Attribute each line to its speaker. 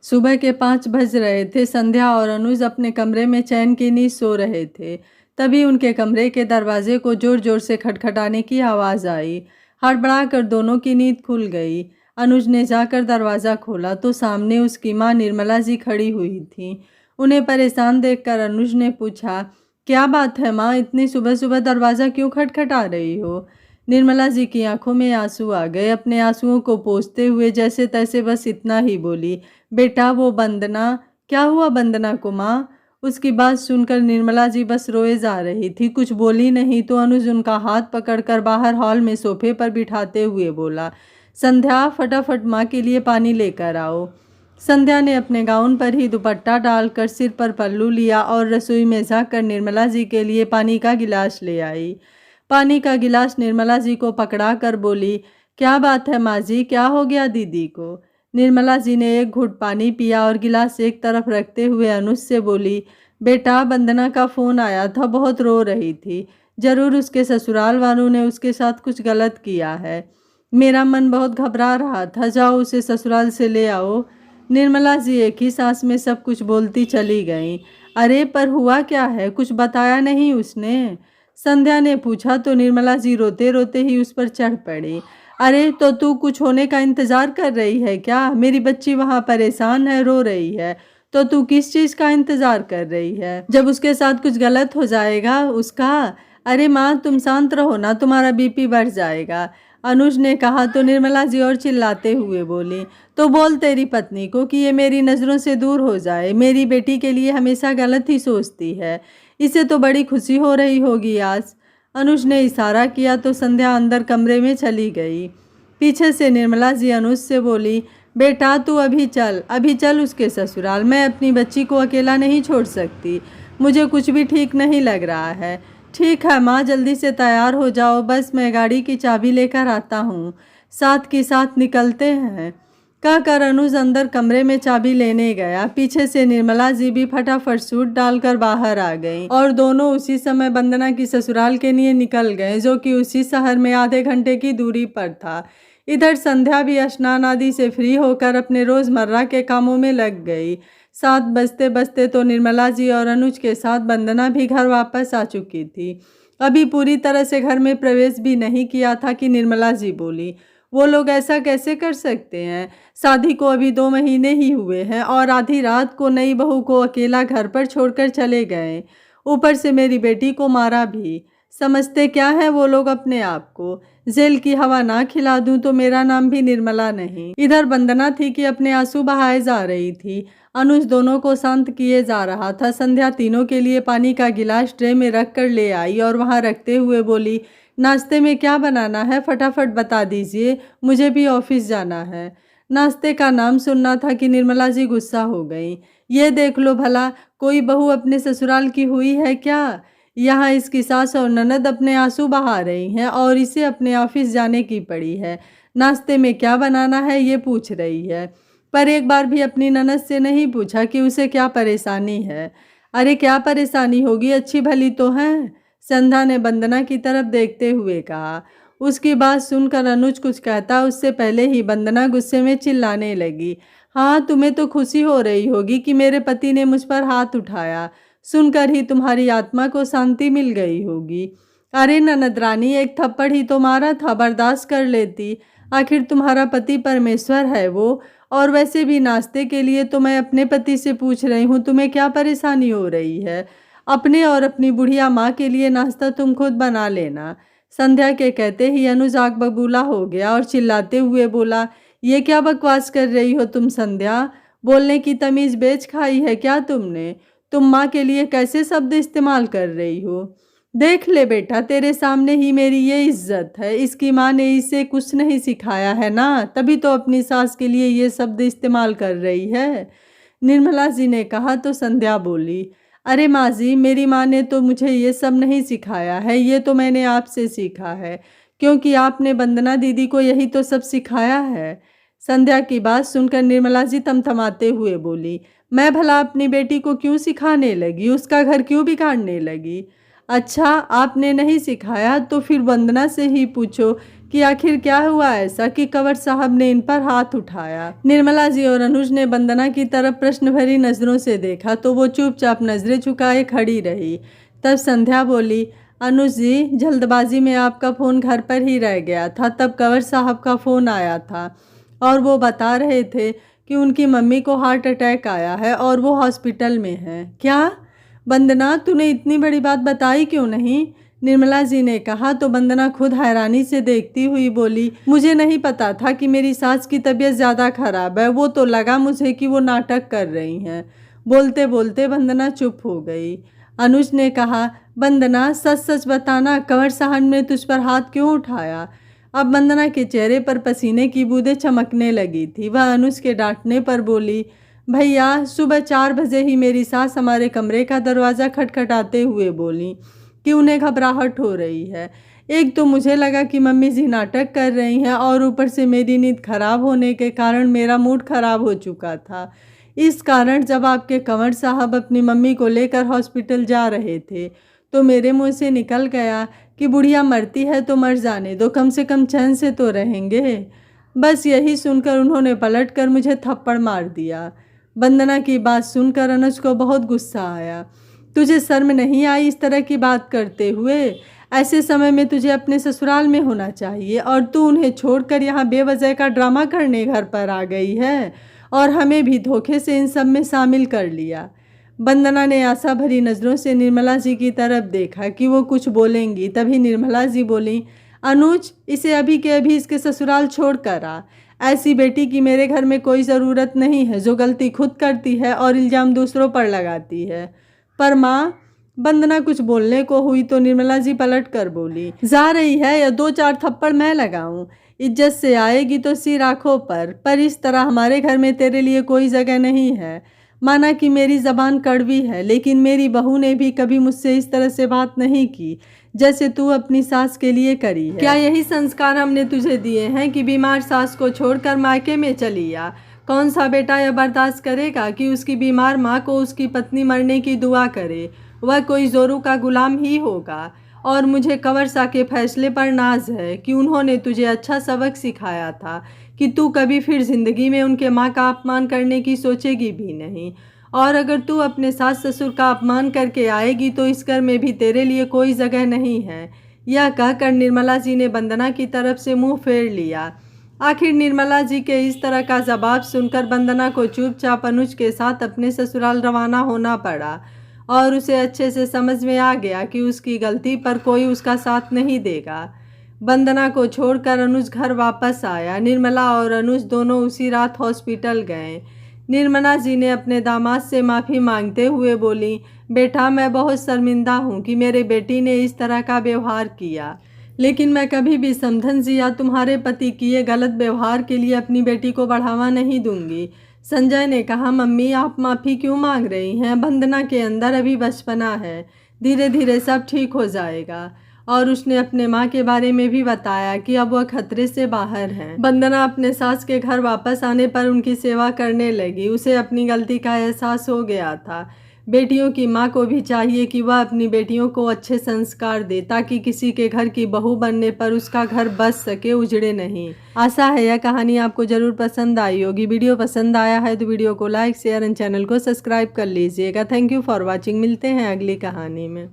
Speaker 1: सुबह के 5 बज रहे थे। संध्या और अनुज अपने कमरे में चैन की नींद सो रहे थे। तभी उनके कमरे के दरवाजे को जोर जोर से खटखटाने की आवाज़ आई। हड़बड़ाकर दोनों की नींद खुल गई। अनुज ने जाकर दरवाज़ा खोला तो सामने उसकी माँ निर्मला जी खड़ी हुई थीं। उन्हें परेशान देखकर अनुज ने पूछा, क्या बात है माँ, इतनी सुबह सुबह दरवाज़ा क्यों खटखटा रही हो? निर्मला जी की आंखों में आंसू आ गए। अपने आंसुओं को पोंछते हुए जैसे तैसे बस इतना ही बोली, बेटा वो वंदना। क्या हुआ वंदना को माँ? उसकी बात सुनकर निर्मला जी बस रोए जा रही थी, कुछ बोली नहीं तो अनुज उनका हाथ पकड़कर बाहर हॉल में सोफे पर बिठाते हुए बोला, संध्या फटाफट माँ के लिए पानी लेकर आओ। संध्या ने अपने गाउन पर ही दुपट्टा डालकर सिर पर पल्लू लिया और रसोई में जाकर निर्मला जी के लिए पानी का गिलास ले आई। पानी का गिलास निर्मला जी को पकड़ा कर बोली, क्या बात है माँ जी, क्या हो गया दीदी को? निर्मला जी ने एक घूंट पानी पिया और गिलास एक तरफ रखते हुए अनुज से बोली, बेटा वंदना का फ़ोन आया था, बहुत रो रही थी। ज़रूर उसके ससुराल वालों ने उसके साथ कुछ गलत किया है। मेरा मन बहुत घबरा रहा था, जाओ उसे ससुराल से ले आओ। निर्मला जी एक ही सांस में सब कुछ बोलती चली गईं। अरे पर हुआ क्या है, कुछ बताया नहीं उसने? संध्या ने पूछा तो निर्मला जी रोते रोते ही उस पर चढ़ पड़ी। अरे तो तू कुछ होने का इंतज़ार कर रही है क्या? मेरी बच्ची वहाँ परेशान है, रो रही है, तो तू किस चीज़ का इंतज़ार कर रही है? जब उसके साथ कुछ गलत हो जाएगा उसका? अरे माँ तुम शांत रहो ना, तुम्हारा बीपी बढ़ जाएगा। अनुज ने कहा तो निर्मला जी और चिल्लाते हुए बोली, तो बोल तेरी पत्नी को कि ये मेरी नज़रों से दूर हो जाए। मेरी बेटी के लिए हमेशा गलत ही सोचती है। इसे तो बड़ी खुशी हो रही होगी आज। अनुज ने इशारा किया तो संध्या अंदर कमरे में चली गई। पीछे से निर्मला जी अनुज से बोली, बेटा तू अभी चल उसके ससुराल। मैं अपनी बच्ची को अकेला नहीं छोड़ सकती, मुझे कुछ भी ठीक नहीं लग रहा है। ठीक है माँ, जल्दी से तैयार हो जाओ, बस मैं गाड़ी की चाबी लेकर आता हूँ, साथ के साथ निकलते हैं। कहकर अनुज अंदर कमरे में चाबी लेने गया। पीछे से निर्मला जी भी फटाफट सूट डालकर बाहर आ गईं और दोनों उसी समय वंदना की ससुराल के लिए निकल गए, जो कि उसी शहर में आधे घंटे की दूरी पर था। इधर संध्या भी स्नान आदि से फ्री होकर अपने रोजमर्रा के कामों में लग गई। 7 बजते बजते तो निर्मला जी और अनुज के साथ वंदना भी घर वापस आ चुकी थी। अभी पूरी तरह से घर में प्रवेश भी नहीं किया था कि निर्मला जी बोली, वो लोग ऐसा कैसे कर सकते हैं? शादी को अभी 2 महीने ही हुए हैं और आधी रात को नई बहू को अकेला घर पर छोड़कर चले गए। ऊपर से मेरी बेटी को मारा भी। समझते क्या है वो लोग अपने आप को? जेल की हवा ना खिला दूं तो मेरा नाम भी निर्मला नहीं। इधर वंदना थी कि अपने आंसू बहाए जा रही थी। अनुज दोनों को शांत किए जा रहा था। संध्या तीनों के लिए पानी का गिलास ट्रे में रख कर ले आई और वहां रखते हुए बोली, नाश्ते में क्या बनाना है, फटाफट बता दीजिए, मुझे भी ऑफिस जाना है। नाश्ते का नाम सुनना था कि निर्मला जी गुस्सा हो गई। ये देख लो भला, कोई बहू अपने ससुराल की हुई है क्या? यहाँ इसकी सास और ननद अपने आंसू बहा रही हैं और इसे अपने ऑफिस जाने की पड़ी है। नाश्ते में क्या बनाना है ये पूछ रही है, पर एक बार भी अपनी ननद से नहीं पूछा कि उसे क्या परेशानी है। अरे क्या परेशानी होगी, अच्छी भली तो है। संध्या ने वंदना की तरफ देखते हुए कहा। उसकी बात सुनकर अनुज कुछ कहता उससे पहले ही वंदना गुस्से में चिल्लाने लगी, हाँ तुम्हें तो खुशी हो रही होगी कि मेरे पति ने मुझ पर हाथ उठाया, सुनकर ही तुम्हारी आत्मा को शांति मिल गई होगी। अरे ननद रानी, एक थप्पड़ ही तो मारा था, बर्दाश्त कर लेती, आखिर तुम्हारा पति परमेश्वर है वो। और वैसे भी नाश्ते के लिए तो मैं अपने पति से पूछ रही हूँ, तुम्हें क्या परेशानी हो रही है? अपने और अपनी बुढ़िया माँ के लिए नाश्ता तुम खुद बना लेना। संध्या के कहते ही अनुज आग बबूला हो गया और चिल्लाते हुए बोला, ये क्या बकवास कर रही हो तुम संध्या? बोलने की तमीज बेच खाई है क्या तुमने? तुम माँ के लिए कैसे शब्द इस्तेमाल कर रही हो? देख ले बेटा, तेरे सामने ही मेरी ये इज्जत है, इसकी माँ ने इसे कुछ नहीं सिखाया है ना, तभी तो अपनी सास के लिए ये शब्द इस्तेमाल कर रही है। निर्मला जी ने कहा तो संध्या बोली, अरे माँ जी, मेरी माँ ने तो मुझे ये सब नहीं सिखाया है, ये तो मैंने आपसे सीखा है, क्योंकि आपने वंदना दीदी को यही तो सब सिखाया है। संध्या की बात सुनकर निर्मला जी थमथमाते हुए बोली, मैं भला अपनी बेटी को क्यों सिखाने लगी, उसका घर क्यों बिगाड़ने लगी? अच्छा आपने नहीं सिखाया तो फिर वंदना से ही पूछो कि आखिर क्या हुआ ऐसा कि कंवर साहब ने इन पर हाथ उठाया। निर्मला जी और अनुज ने वंदना की तरफ प्रश्न भरी नज़रों से देखा तो वो चुपचाप नज़रें झुकाए खड़ी रही। तब संध्या बोली, अनुज जी, जल्दबाजी में आपका फ़ोन घर पर ही रह गया था। तब कंवर साहब का फ़ोन आया था और वो बता रहे थे कि उनकी मम्मी को हार्ट अटैक आया है और वो हॉस्पिटल में है। क्या वंदना, तूने इतनी बड़ी बात बताई क्यों नहीं? निर्मला जी ने कहा तो वंदना खुद हैरानी से देखती हुई बोली, मुझे नहीं पता था कि मेरी सास की तबीयत ज़्यादा खराब है। वो तो लगा मुझे कि वो नाटक कर रही हैं। बोलते बोलते वंदना चुप हो गई। अनुज ने कहा, वंदना सच सच बताना, कंवर साहब ने तुझ पर हाथ क्यों उठाया? अब वंदना के चेहरे पर पसीने की बूंदें चमकने लगी थी। वह अनुज के डांटने पर बोली, भैया सुबह 4 बजे ही मेरी सास हमारे कमरे का दरवाज़ा खटखटाते हुए बोली कि उन्हें घबराहट हो रही है। एक तो मुझे लगा कि मम्मी जी नाटक कर रही हैं और ऊपर से मेरी नींद खराब होने के कारण मेरा मूड खराब हो चुका था। इस कारण जब आपके कंवर साहब अपनी मम्मी को लेकर हॉस्पिटल जा रहे थे तो मेरे मुंह से निकल गया कि बुढ़िया मरती है तो मर जाने दो, कम से कम चैन से तो रहेंगे। बस यही सुनकर उन्होंने पलटकर मुझे थप्पड़ मार दिया। वंदना की बात सुनकर अनुज को बहुत गुस्सा आया। तुझे शर्म नहीं आई इस तरह की बात करते हुए? ऐसे समय में तुझे अपने ससुराल में होना चाहिए और तू उन्हें छोड़कर यहाँ बेवजह का ड्रामा करने घर पर आ गई है और हमें भी धोखे से इन सब में शामिल कर लिया। वंदना ने आशा भरी नज़रों से निर्मला जी की तरफ देखा कि वो कुछ बोलेंगी। तभी निर्मला जी बोली, अनुज, इसे अभी के अभी इसके ससुराल छोड़ कर आ। ऐसी बेटी की मेरे घर में कोई ज़रूरत नहीं है जो गलती खुद करती है और इल्ज़ाम दूसरों पर लगाती है। पर माँ, वंदना कुछ बोलने को हुई तो निर्मला जी पलट कर बोली, जा रही है या 2-4 थप्पड़ मैं लगाऊं? इज्जत से आएगी तो सिर आंखों पर इस तरह हमारे घर में तेरे लिए कोई जगह नहीं है। माना कि मेरी ज़बान कड़वी है, लेकिन मेरी बहू ने भी कभी मुझसे इस तरह से बात नहीं की जैसे तू अपनी सास के लिए करी है। क्या यही संस्कार हमने तुझे दिए हैं कि बीमार सास को छोड़कर मायके में चली आ? कौन सा बेटा यह बर्दाश्त करेगा कि उसकी बीमार माँ को उसकी पत्नी मरने की दुआ करे? वह कोई जोरू का गुलाम ही होगा। और मुझे कंवर साहब के फैसले पर नाज है कि उन्होंने तुझे अच्छा सबक सिखाया था कि तू कभी फिर ज़िंदगी में उनके माँ का अपमान करने की सोचेगी भी नहीं। और अगर तू अपने सास ससुर का अपमान करके आएगी तो इस घर में भी तेरे लिए कोई जगह नहीं है। यह कहकर निर्मला जी ने वंदना की तरफ से मुंह फेर लिया। आखिर निर्मला जी के इस तरह का जवाब सुनकर वंदना को चुपचाप अनुज के साथ अपने ससुराल रवाना होना पड़ा और उसे अच्छे से समझ में आ गया कि उसकी गलती पर कोई उसका साथ नहीं देगा। वंदना को छोड़कर अनुज घर वापस आया। निर्मला और अनुज दोनों उसी रात हॉस्पिटल गए। निर्मला जी ने अपने दामाद से माफ़ी मांगते हुए बोली, बेटा मैं बहुत शर्मिंदा हूँ कि मेरे बेटी ने इस तरह का व्यवहार किया, लेकिन मैं कभी भी समधन जी या तुम्हारे पति किए गलत व्यवहार के लिए अपनी बेटी को बढ़ावा नहीं दूंगी। संजय ने कहा, मम्मी आप माफ़ी क्यों मांग रही हैं? वंदना के अंदर अभी बचपना है, धीरे धीरे सब ठीक हो जाएगा। और उसने अपने माँ के बारे में भी बताया कि अब वह खतरे से बाहर है। वंदना अपने सास के घर वापस आने पर उनकी सेवा करने लगी। उसे अपनी गलती का एहसास हो गया था। बेटियों की माँ को भी चाहिए कि वह अपनी बेटियों को अच्छे संस्कार दे ताकि किसी के घर की बहू बनने पर उसका घर बच सके, उजड़े नहीं। आशा है यह कहानी आपको ज़रूर पसंद आई होगी। वीडियो पसंद आया है तो वीडियो को लाइक शेयर एंड चैनल को सब्सक्राइब कर लीजिएगा। Thank you for watching. मिलते हैं अगली कहानी में।